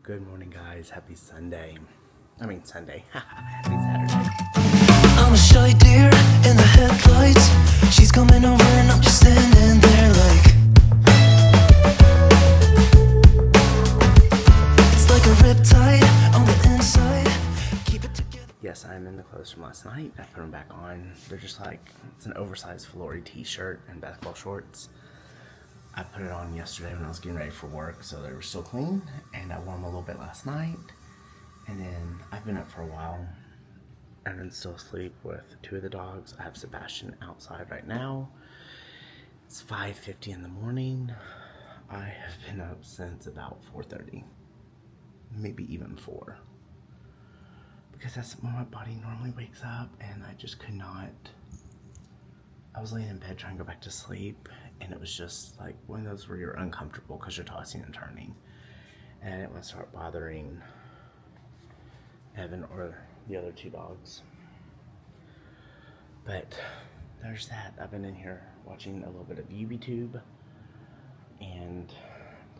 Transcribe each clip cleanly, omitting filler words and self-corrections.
Good morning, guys. Happy Sunday. Sunday. Happy Saturday. I'm a shy deer in the headlights. She's coming over and I'm just standing there like it's like a riptide on the inside. Keep it together. Yes, I'm in the clothes from last night. I put them back on. They're just like, it's an oversized flory t-shirt and basketball shorts. I put it on yesterday when I was getting ready for work, so they were still clean, and I wore them a little bit last night. And then I've been up for a while. I've been still asleep with two of the dogs. I have Sebastian outside right now. It's 5:50 in the morning. I have been up since about 4:30, maybe even 4. Because that's when my body normally wakes up, and I just could not. I was laying in bed trying to go back to sleep, and it was just like one of those where you're uncomfortable because you're tossing and turning. And it would start bothering Evan or the other two dogs. But there's that. I've been in here watching a little bit of YouTube and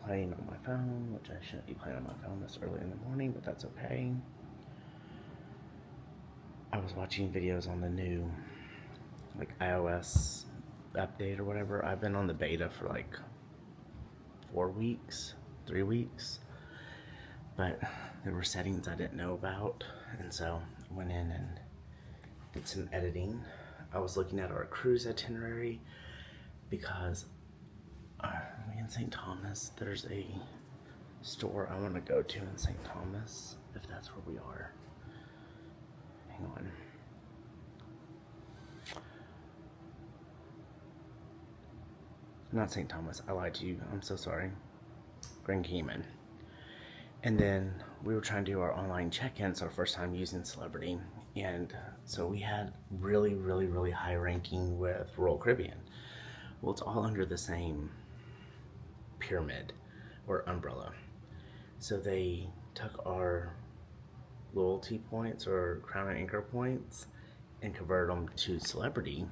playing on my phone, which I shouldn't be playing on my phone this early in the morning, but that's okay. I was watching videos on the new iOS update or whatever. I've been on the beta for like 4 weeks, 3 weeks, but there were settings I didn't know about, and so I went in and did some editing. I was looking at our cruise itinerary because in St. Thomas, there's a store I want to go to in St. Thomas, if that's where we are. Hang on. Not St. Thomas, I lied to you, I'm so sorry. Grand Cayman. And then we were trying to do our online check-ins, our first time using Celebrity. And so we had really high ranking with Royal Caribbean. Well, it's all under the same pyramid or umbrella. So they took our loyalty points or Crown and Anchor points and converted them to Celebrity,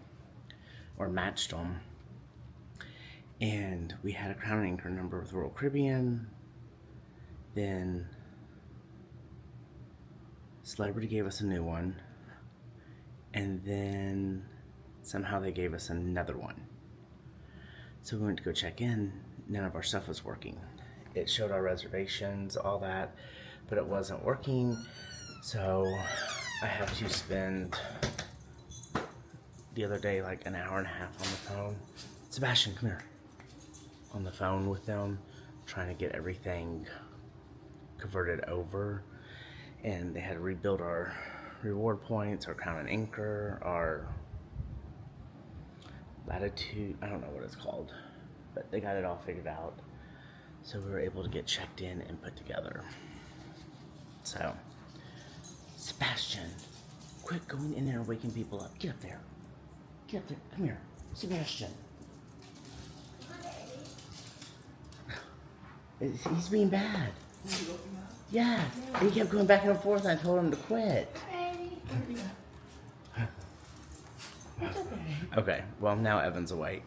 or matched them. And we had a Crown and Anchor number with Royal Caribbean. Then Celebrity gave us a new one. And then somehow they gave us another one. So we went to go check in. None of our stuff was working. It showed our reservations, all that, but it wasn't working. So I had to spend the other day like an hour and a half on the phone. Sebastian, come here. On the phone with them, trying to get everything converted over, and they had to rebuild our reward points, our Crown and Anchor, our latitude, I don't know what it's called, but they got it all figured out, so we were able to get checked in and put together. So Sebastian, quit going in there and waking people up. Get up there, come here, Sebastian. He's being bad. Yeah, he kept going back and forth, and I told him to quit. Okay, well, now Evan's awake.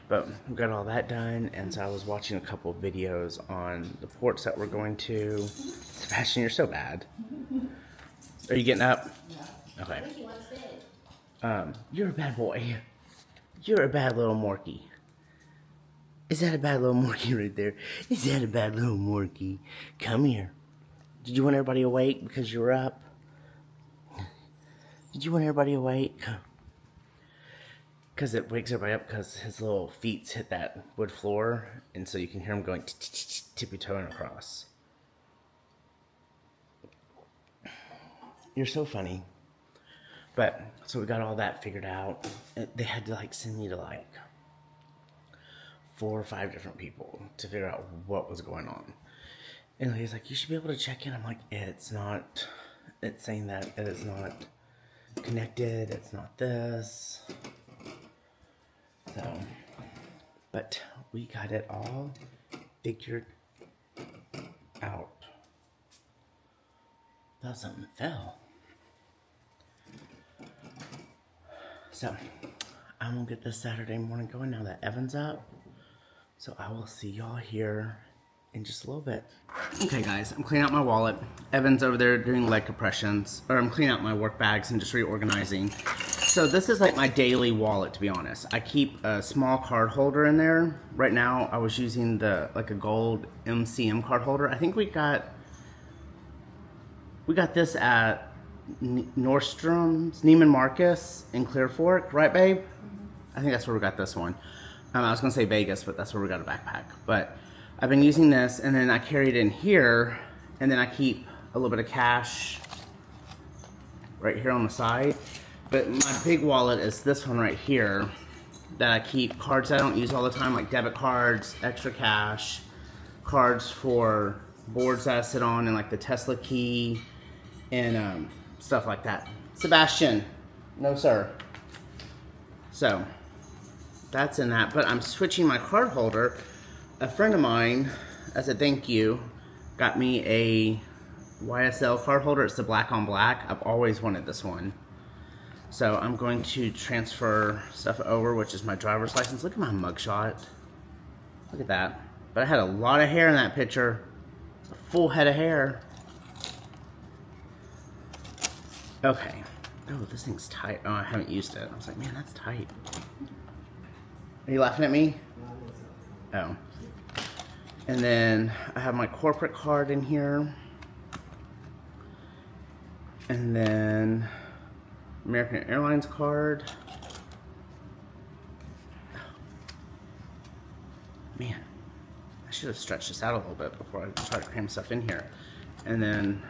But we got all that done, and so I was watching a couple of videos on the ports that we're going to. Sebastian, you're so bad. Are you getting up? Yeah. Okay. You're a bad boy. You're a bad little Morky. Is that a bad little Morky right there? Is that a bad little Morky? Come here. Did you want everybody awake because you were up? Did you want everybody awake? Because it wakes everybody up because his little feet hit that wood floor, and so you can hear him going tippy-toeing across. You're so funny. But, so we got all that figured out. They had to send me to 4 or 5 different people to figure out what was going on. And he's like, you should be able to check in. I'm like, it's saying that it is not connected. It's not this. So, but we got it all figured out. Thought something fell. So, I'm gonna get this Saturday morning going now that Evan's up. So I will see y'all here in just a little bit. Okay guys, I'm cleaning out my wallet. Evan's over there doing leg compressions, or I'm cleaning out my work bags and just reorganizing. So this is like my daily wallet, to be honest. I keep a small card holder in there. Right now I was using a gold MCM card holder. I think we got this at Nordstrom's, Neiman Marcus in Clear Fork, right babe? I think that's where we got this one. I was gonna say Vegas, but that's where we got a backpack. But I've been using this, and then I carry it in here, and then I keep a little bit of cash right here on the side. But my big wallet is this one right here that I keep cards I don't use all the time, like debit cards, extra cash, cards for boards that I sit on, and like the Tesla key, and stuff like that. Sebastian, no sir. So that's in that, but I'm switching my card holder. A friend of mine, as a thank you, got me a YSL card holder. It's the black on black. I've always wanted this one. So I'm going to transfer stuff over, which is my driver's license. Look at my mugshot. Look at that. But I had a lot of hair in that picture. A full head of hair. Okay. Oh, this thing's tight. Oh, I haven't used it. I was like, man, that's tight. Are you laughing at me? Oh. And then I have my corporate card in here. And then American Airlines card. Man, I should have stretched this out a little bit before I try to cram stuff in here. And then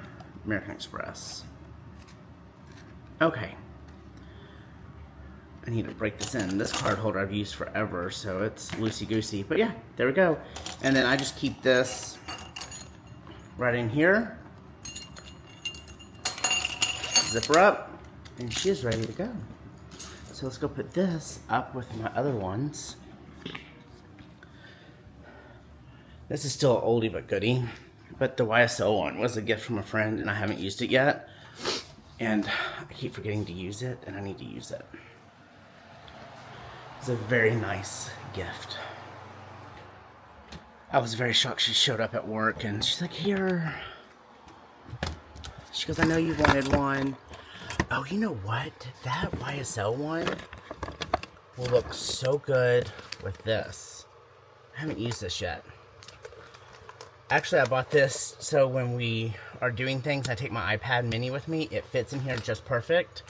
American Express. Okay. I need to break this in. This card holder I've used forever, so it's loosey-goosey. But yeah, there we go. And then I just keep this right in here. Zip her up, and she is ready to go. So let's go put this up with my other ones. This is still an oldie but goodie, but the YSL one was a gift from a friend, and I haven't used it yet. And I keep forgetting to use it, and I need to use it. It's a very nice gift. I was very shocked. She showed up at work and she's like, here. She goes, I know you wanted one. Oh, you know what? That YSL one will look so good with this. I haven't used this yet. Actually, I bought this so when we are doing things, I take my iPad mini with me. It fits in here just perfect.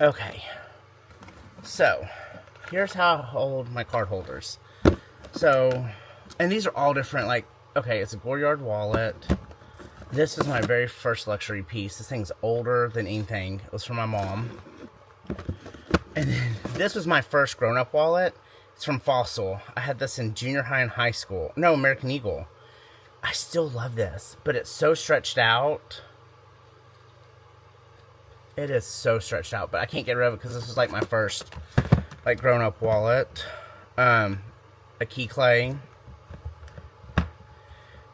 Okay. So, here's how I hold my card holders. So, and these are all different, like, okay, it's a Goyard wallet. This is my very first luxury piece. This thing's older than anything. It was from my mom. And then this was my first grown-up wallet. It's from Fossil. I had this in junior high and high school. No, American Eagle. I still love this, but it's so stretched out. It is so stretched out, but I can't get rid of it because this was like my first like grown-up wallet. A key clay.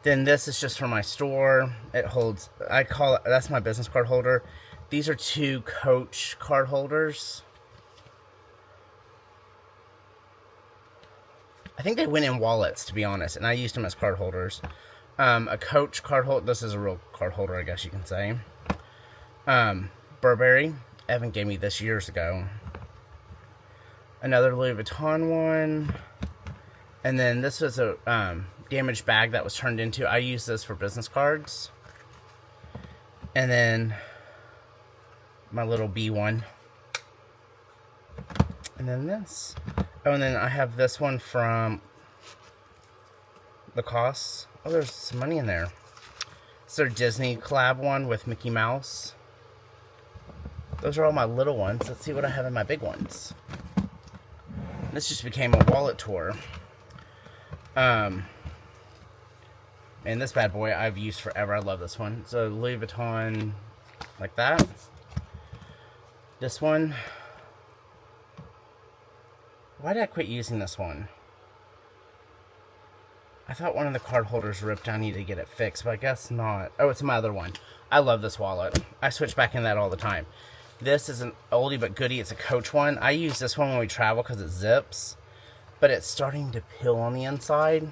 Then this is just for my store. It holds, I call it, that's my business card holder. These are two Coach card holders. I think they went in wallets, to be honest, and I used them as card holders. A Coach card holder, this is a real card holder, I guess you can say. Burberry, Evan gave me this years ago. Another Louis Vuitton one. And then this was a damaged bag that was turned into, I use this for business cards. And then my little B one. And then this. Oh, and then I have this one from Lacoste. Oh, there's some money in there. It's their Disney collab one with Mickey Mouse. Those are all my little ones. Let's see what I have in my big ones. This just became a wallet tour. And this bad boy I've used forever. I love this one. It's a Louis Vuitton like that. This one. Why did I quit using this one? I thought one of the card holders ripped. I need to get it fixed, but I guess not. Oh, it's my other one. I love this wallet. I switch back in that all the time. This is an oldie but goodie. It's a Coach one. I use this one when we travel because it zips, but it's starting to peel on the inside.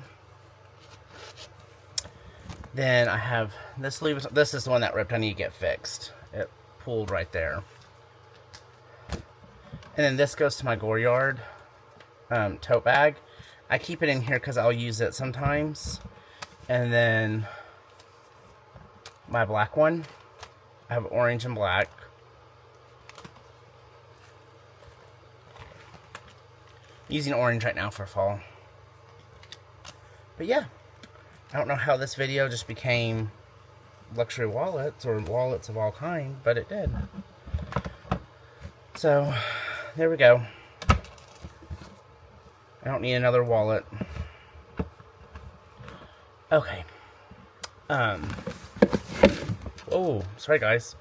Then I have this Louis Vuitton. This is the one that ripped. I need to get fixed. It pulled right there. And then this goes to my Goyard tote bag. I keep it in here because I'll use it sometimes. And then my black one. I have orange and black. Using orange right now for fall. But yeah, I don't know how this video just became luxury wallets or wallets of all kind, but it did. So there we go. I don't need another wallet. Okay. Oh, sorry guys.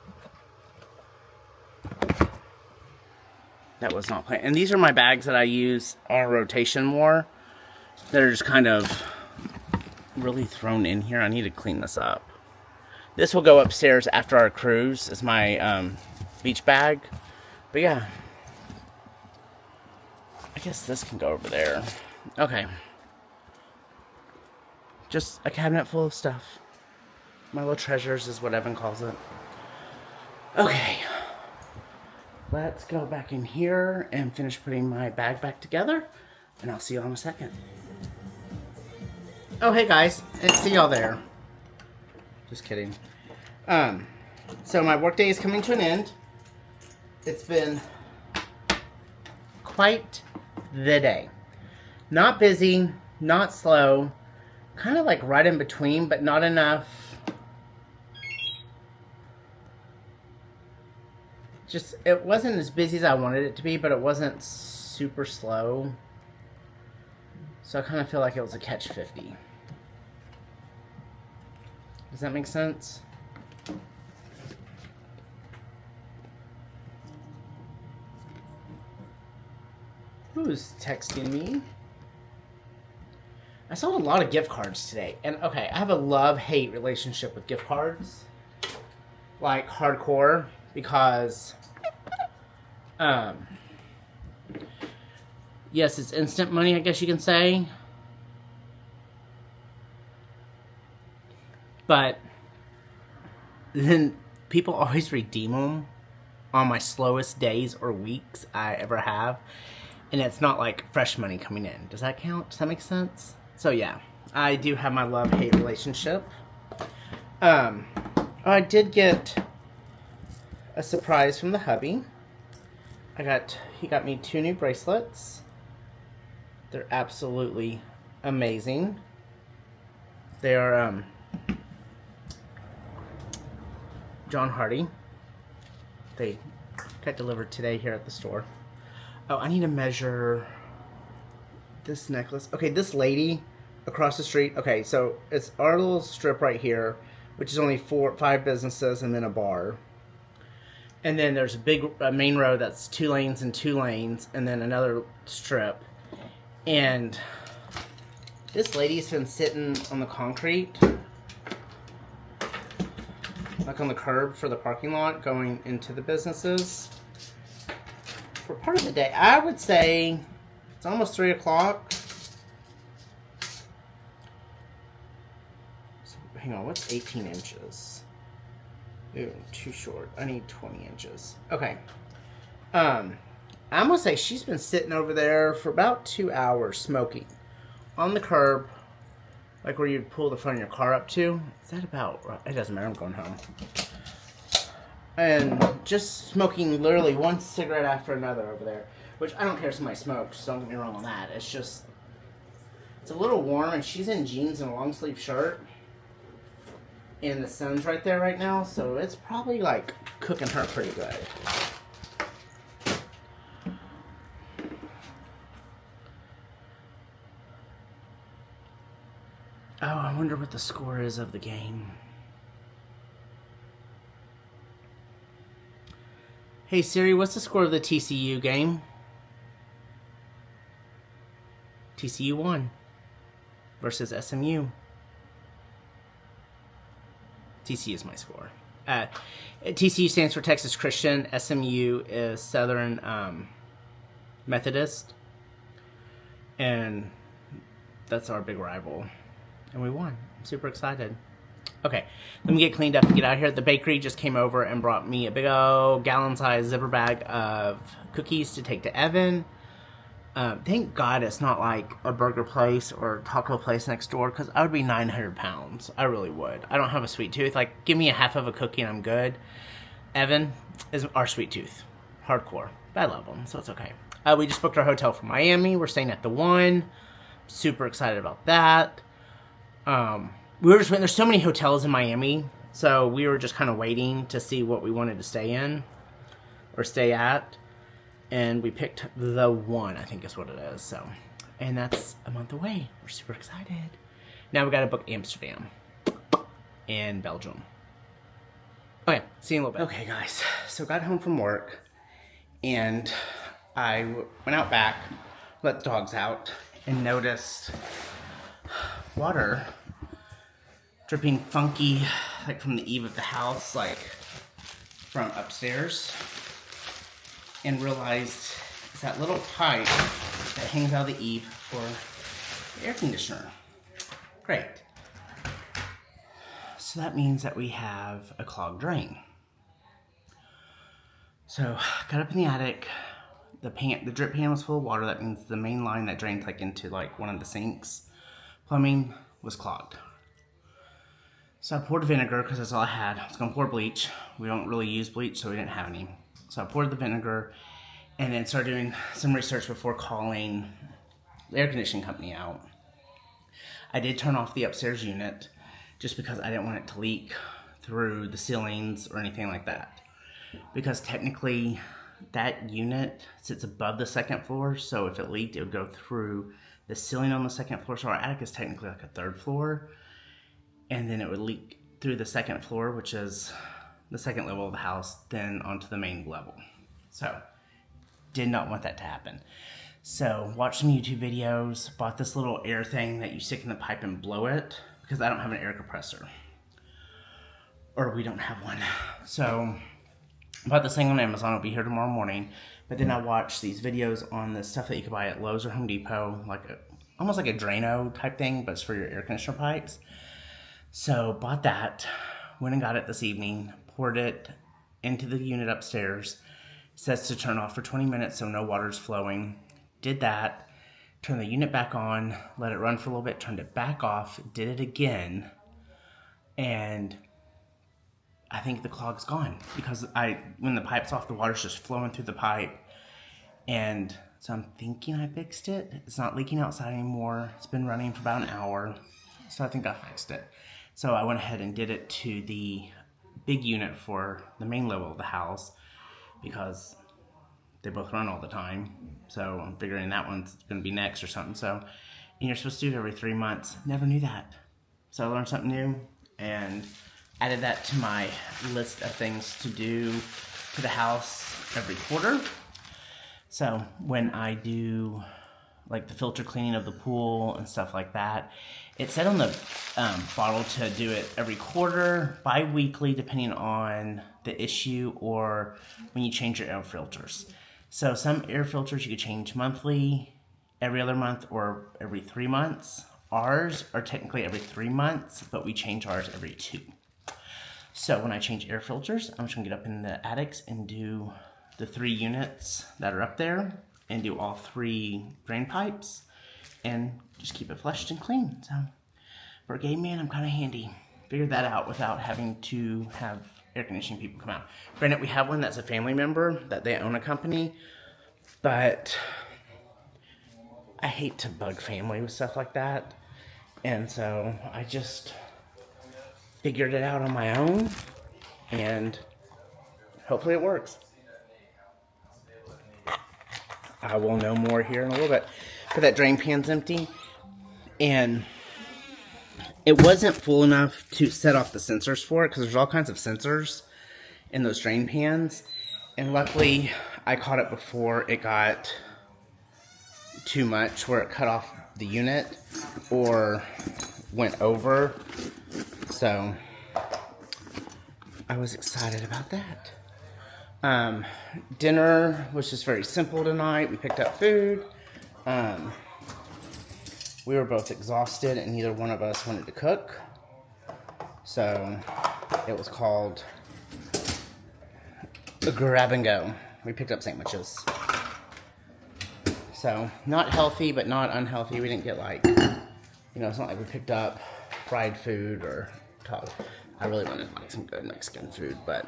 That was not planned. And these are my bags that I use on rotation more. They're just kind of really thrown in here. I need to clean this up. This will go upstairs after our cruise. It's my beach bag. But yeah. I guess this can go over there. Okay. Just a cabinet full of stuff. My little treasures is what Evan calls it. Okay. Let's go back in here and finish putting my bag back together. And I'll see you all in a second. Oh, hey guys. I see y'all there. Just kidding. So my workday is coming to an end. It's been quite the day. Not busy, not slow. Kind of like right in between, but not enough. Just, it wasn't as busy as I wanted it to be, but it wasn't super slow. So I kind of feel like it was a catch 50. Does that make sense? Who's texting me? I sold a lot of gift cards today. And okay, I have a love-hate relationship with gift cards. Like, hardcore. Because, yes, it's instant money, I guess you can say. But then people always redeem them on my slowest days or weeks I ever have. And it's not like fresh money coming in. Does that count? Does that make sense? So yeah, I do have my love-hate relationship. I did get a surprise from the hubby. He got me 2 new bracelets. They're absolutely amazing. They are John Hardy. They got delivered today here at the store. Oh, I need to measure this necklace. Okay, this lady across the street. Okay, so it's our little strip right here, which is only 5 businesses and then a bar. And then there's a big main road that's 2 lanes and 2 lanes, and then another strip. And this lady's been sitting on the concrete, like on the curb for the parking lot going into the businesses for part of the day. I would say it's almost 3 o'clock. So, hang on, what's 18 inches? Ooh, too short. I need 20 inches. Okay. I'm gonna say she's been sitting over there for about 2 hours smoking on the curb, like where you'd pull the front of your car up to. Is that about right? It doesn't matter. I'm going home. And just smoking literally one cigarette after another over there, which I don't care if somebody smokes. Don't get me wrong on that. It's just, it's a little warm, and she's in jeans and a long sleeve shirt. And the sun's right there right now, so it's probably like cooking her pretty good. Oh, I wonder what the score is of the game. Hey Siri, what's the score of the TCU game? TCU won versus SMU. TCU is my score. TCU stands for Texas Christian. SMU is Southern Methodist. And that's our big rival. And we won. I'm super excited. Okay, let me get cleaned up and get out of here. The bakery just came over and brought me a big old gallon-sized zipper bag of cookies to take to Evan. Thank God it's not like a burger place or taco place next door, because I would be 900 pounds. I really would. I don't have a sweet tooth. Like, give me a half of a cookie and I'm good. Evan is our sweet tooth. Hardcore. But I love him, so it's okay. We just booked our hotel for Miami. We're staying at the One. Super excited about that. We were just waiting. There's so many hotels in Miami, so we were just kind of waiting to see what we wanted to stay in or stay at, and we picked the One, I think is what it is. So, and that's a month away. We're super excited. Now we got to book Amsterdam and Belgium. Okay, see you in a little bit. Okay, guys, so got home from work, and I went out back, let the dogs out, and noticed water dripping funky, like from the eave of the house, like from upstairs, and realized it's that little pipe that hangs out of the eave for the air conditioner. Great. So that means that we have a clogged drain. So got up in the attic, the drip pan was full of water. That means the main line that drains like into like one of the sinks, plumbing, was clogged. So I poured vinegar, because that's all I had. I was going to pour bleach. We don't really use bleach, so we didn't have any. So I poured the vinegar, and then started doing some research before calling the air conditioning company out. I did turn off the upstairs unit, just because I didn't want it to leak through the ceilings or anything like that. Because technically, that unit sits above the second floor, so if it leaked, it would go through the ceiling on the second floor. So our attic is technically like a third floor. And then it would leak through the second floor, which is the second level of the house, then onto the main level. So, did not want that to happen. So, watched some YouTube videos, bought this little air thing that you stick in the pipe and blow it, because I don't have an air compressor. Or we don't have one. So, bought this thing on Amazon. It'll be here tomorrow morning. But then I watched these videos on the stuff that you could buy at Lowe's or Home Depot, like almost like a Drano type thing, but it's for your air conditioner pipes. So, bought that, went and got it this evening, poured it into the unit upstairs. It says to turn off for 20 minutes so no water's flowing. Did that, turned the unit back on, let it run for a little bit, turned it back off, did it again, and I think the clog's gone. Because when the pipe's off, the water's just flowing through the pipe. And so I'm thinking I fixed it. It's not leaking outside anymore. It's been running for about an hour. So I think I fixed it. So I went ahead and did it to the big unit for the main level of the house, because they both run all the time. So I'm figuring that one's going to be next or something. So, and you're supposed to do it every 3 months. Never knew that. So I learned something new and added that to my list of things to do to the house every quarter. So when I do like the filter cleaning of the pool and stuff like that, it said on the bottle to do it every quarter, bi-weekly, depending on the issue, or when you change your air filters. So some air filters you could change monthly, every other month, or every 3 months. Ours are technically every 3 months, but we change ours every 2. So when I change air filters, I'm just gonna get up in the attics and do the 3 units that are up there, and do all 3 drain pipes, and just keep it flushed and clean. So for a gay man, I'm kind of handy. Figured that out without having to have air conditioning people come out. Granted, we have one that's a family member, that they own a company, but I hate to bug family with stuff like that. And so I just figured it out on my own, and hopefully it works. I will know more here in a little bit. But that drain pan's empty, and it wasn't full enough to set off the sensors for it, because there's all kinds of sensors in those drain pans, and luckily I caught it before it got too much where it cut off the unit or went over. So I was excited about that. Dinner was just very simple tonight. We picked up food. We were both exhausted and neither one of us wanted to cook. So it was called a grab and go. We picked up sandwiches. So not healthy, but not unhealthy. We didn't get like, it's not like we picked up fried food or taco. I really wanted like some good Mexican food, but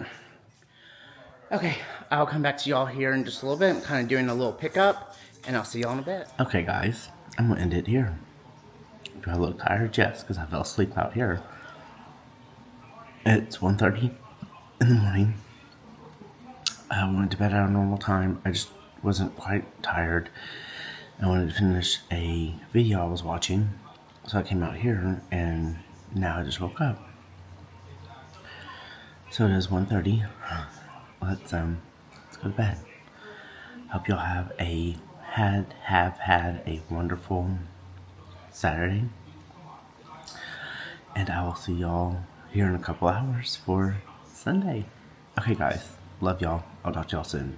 okay, I'll come back to y'all here in just a little bit. I'm kind of doing a little pickup, and I'll see y'all in a bit. Okay, guys, I'm gonna end it here. Do I look tired? Yes, because I fell asleep out here. It's 1:30 in the morning. I went to bed at a normal time. I just wasn't quite tired. I wanted to finish a video I was watching, so I came out here, and now I just woke up. So it is 1:30. Let's go to bed. Hope y'all have had a wonderful Saturday, and I will see y'all here in a couple hours for Sunday. Okay, guys, love y'all. I'll talk to y'all soon.